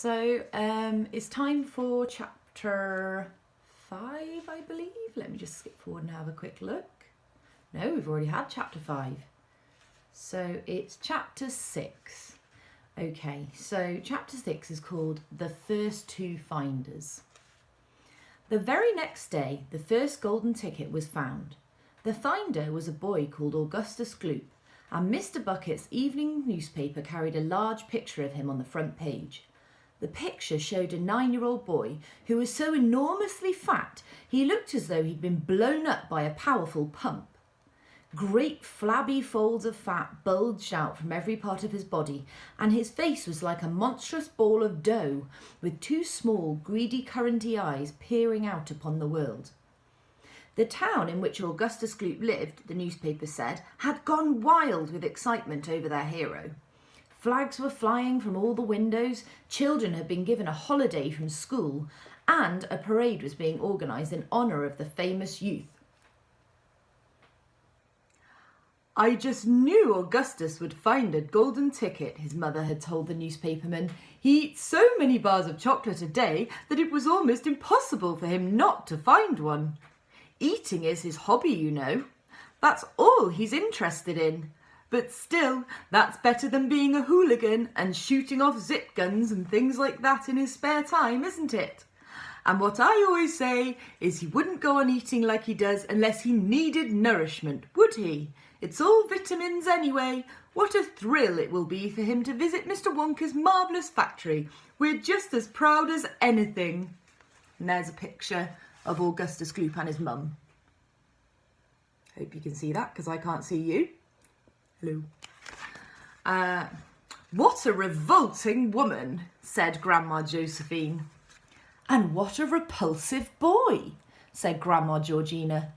So it's time for chapter 5, I believe. Let me just skip forward and have a quick look. No, we've already had chapter 5. So it's chapter 6. Okay, so chapter 6 is called The First Two Finders. The very next day, the first golden ticket was found. The finder was a boy called Augustus Gloop, and Mr. Bucket's evening newspaper carried a large picture of him on the front page. The picture showed a 9-year-old boy who was so enormously fat he looked as though he'd been blown up by a powerful pump. Great flabby folds of fat bulged out from every part of his body, and his face was like a monstrous ball of dough, with two small, greedy, curranty eyes peering out upon the world. The town in which Augustus Gloop lived, the newspaper said, had gone wild with excitement over their hero. Flags were flying from all the windows, children had been given a holiday from school, and a parade was being organised in honour of the famous youth. "I just knew Augustus would find a golden ticket," his mother had told the newspaperman. "He eats so many bars of chocolate a day that it was almost impossible for him not to find one. Eating is his hobby, you know. That's all he's interested in. But still, that's better than being a hooligan and shooting off zip guns and things like that in his spare time, isn't it? And what I always say is he wouldn't go on eating like he does unless he needed nourishment, would he? It's all vitamins anyway. What a thrill it will be for him to visit Mr. Wonka's marvellous factory. We're just as proud as anything." And there's a picture of Augustus Gloop and his mum. Hope you can see that, because I can't see you. Hello. "What a revolting woman," said Grandma Josephine. "And what a repulsive boy," said Grandma Georgina.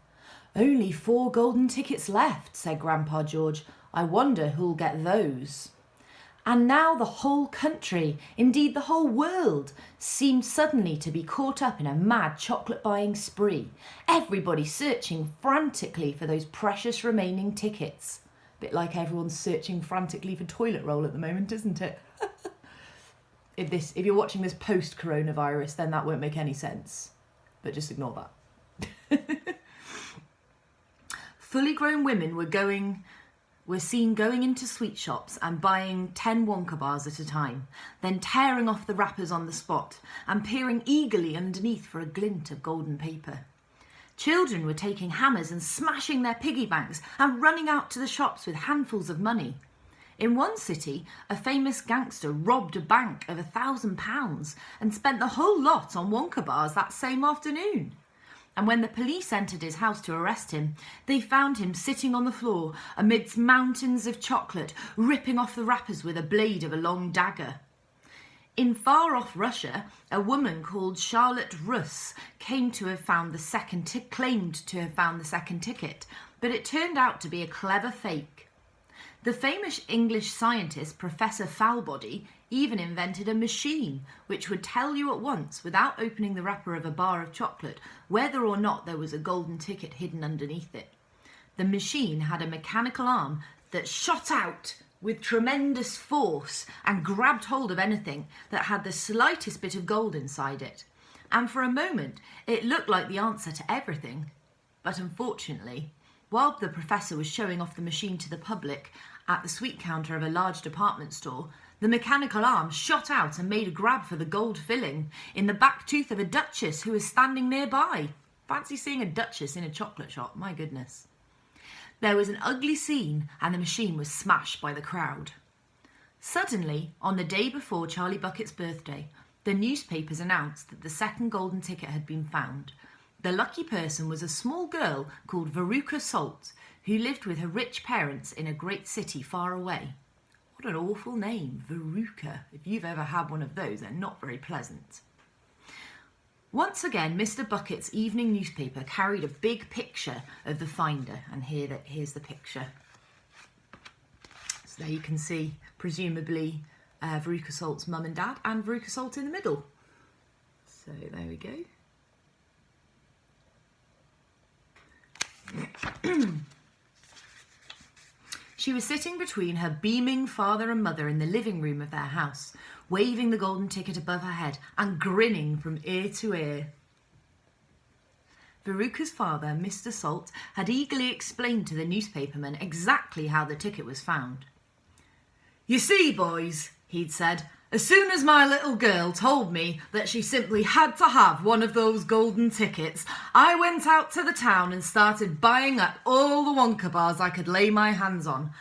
"Only 4 golden tickets left," said Grandpa George. "I wonder who'll get those." And now the whole country, indeed the whole world, seemed suddenly to be caught up in a mad chocolate-buying spree, everybody searching frantically for those precious remaining tickets. Bit like everyone's searching frantically for toilet roll at the moment, isn't it? If you're watching this post-coronavirus, then that won't make any sense. But just ignore that. Fully grown women were seen going into sweet shops and buying 10 Wonka bars at a time, then tearing off the wrappers on the spot and peering eagerly underneath for a glint of golden paper. Children were taking hammers and smashing their piggy banks and running out to the shops with handfuls of money. In one city, a famous gangster robbed a bank of £1,000 and spent the whole lot on Wonka bars that same afternoon. And when the police entered his house to arrest him, they found him sitting on the floor amidst mountains of chocolate, ripping off the wrappers with a blade of a long dagger. In far-off Russia, a woman called Charlotte Russ claimed to have found the second ticket, but it turned out to be a clever fake. The famous English scientist Professor Foulbody even invented a machine which would tell you at once, without opening the wrapper of a bar of chocolate, whether or not there was a golden ticket hidden underneath it. The machine had a mechanical arm that shot out with tremendous force and grabbed hold of anything that had the slightest bit of gold inside it. And for a moment, it looked like the answer to everything. But unfortunately, while the professor was showing off the machine to the public at the sweet counter of a large department store, the mechanical arm shot out and made a grab for the gold filling in the back tooth of a duchess who was standing nearby. Fancy seeing a duchess in a chocolate shop, my goodness. There was an ugly scene and the machine was smashed by the crowd. Suddenly, on the day before Charlie Bucket's birthday, the newspapers announced that the second golden ticket had been found. The lucky person was a small girl called Veruca Salt, who lived with her rich parents in a great city far away. What an awful name, Veruca. If you've ever had one of those, they're not very pleasant. Once again, Mr. Bucket's evening newspaper carried a big picture of the finder, and here's the picture. So there you can see, presumably, Veruca Salt's mum and dad, and Veruca Salt in the middle. So there we go. She was sitting between her beaming father and mother in the living room of their house, waving the golden ticket above her head and grinning from ear to ear. Veruca's father, Mr. Salt, had eagerly explained to the newspaperman exactly how the ticket was found. "You see, boys," he'd said, "as soon as my little girl told me that she simply had to have one of those golden tickets, I went out to the town and started buying up all the Wonka bars I could lay my hands on.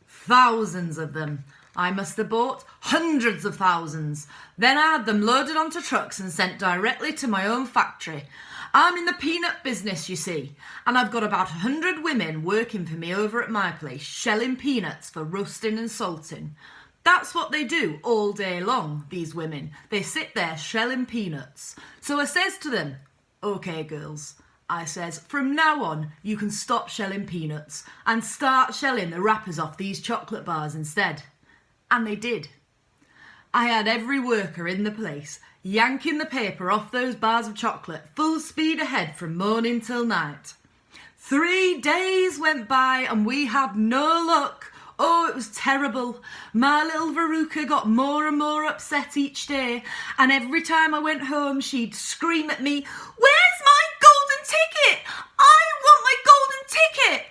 Thousands of them. I must have bought hundreds of thousands. Then I had them loaded onto trucks and sent directly to my own factory. I'm in the peanut business, you see, and I've got about 100 women working for me over at my place, shelling peanuts for roasting and salting. That's what they do all day long, these women. They sit there shelling peanuts. So I says to them, 'OK, girls,' I says, 'from now on you can stop shelling peanuts and start shelling the wrappers off these chocolate bars instead.' And they did. I had every worker in the place yanking the paper off those bars of chocolate full speed ahead from morning till night. 3 days went by and we had no luck. Oh, it was terrible. My little Veruca got more and more upset each day, and every time I went home she'd scream at me, 'Where's my golden ticket? I want my golden ticket!'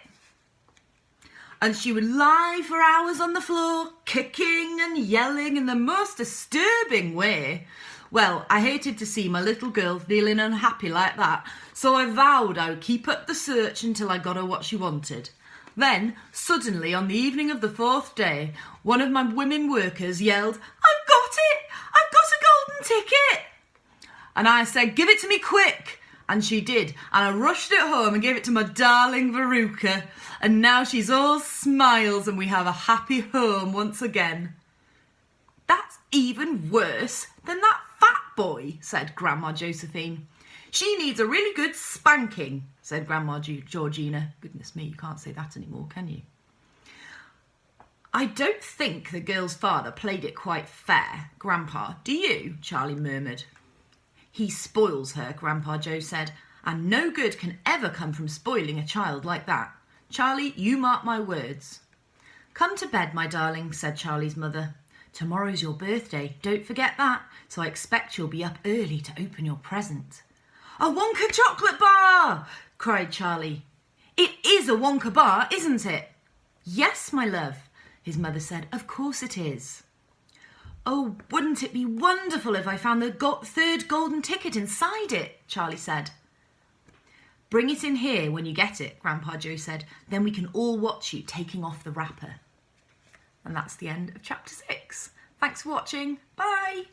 And she would lie for hours on the floor, kicking and yelling in the most disturbing way. Well, I hated to see my little girl feeling unhappy like that, so I vowed I would keep up the search until I got her what she wanted. Then, suddenly, on the evening of the 4th day, one of my women workers yelled, 'I've got it! I've got a golden ticket!' And I said, 'Give it to me quick!' And she did, and I rushed it home and gave it to my darling Veruca. And now she's all smiles and we have a happy home once again." "That's even worse than that fat boy," said Grandma Josephine. "She needs a really good spanking," said Grandma Georgina. Goodness me, you can't say that anymore, can you? "I don't think the girl's father played it quite fair, Grandpa, do you?" Charlie murmured. "He spoils her," Grandpa Joe said, "and no good can ever come from spoiling a child like that. Charlie, you mark my words." "Come to bed, my darling," said Charlie's mother. "Tomorrow's your birthday, don't forget that, so I expect you'll be up early to open your present." "A Wonka chocolate bar!" cried Charlie. "It is a Wonka bar, isn't it?" "Yes, my love," his mother said. "Of course it is." "Oh, wouldn't it be wonderful if I found the 3rd golden ticket inside it?" Charlie said. "Bring it in here when you get it," Grandpa Joe said. "Then we can all watch you taking off the wrapper." And that's the end of chapter 6. Thanks for watching. Bye.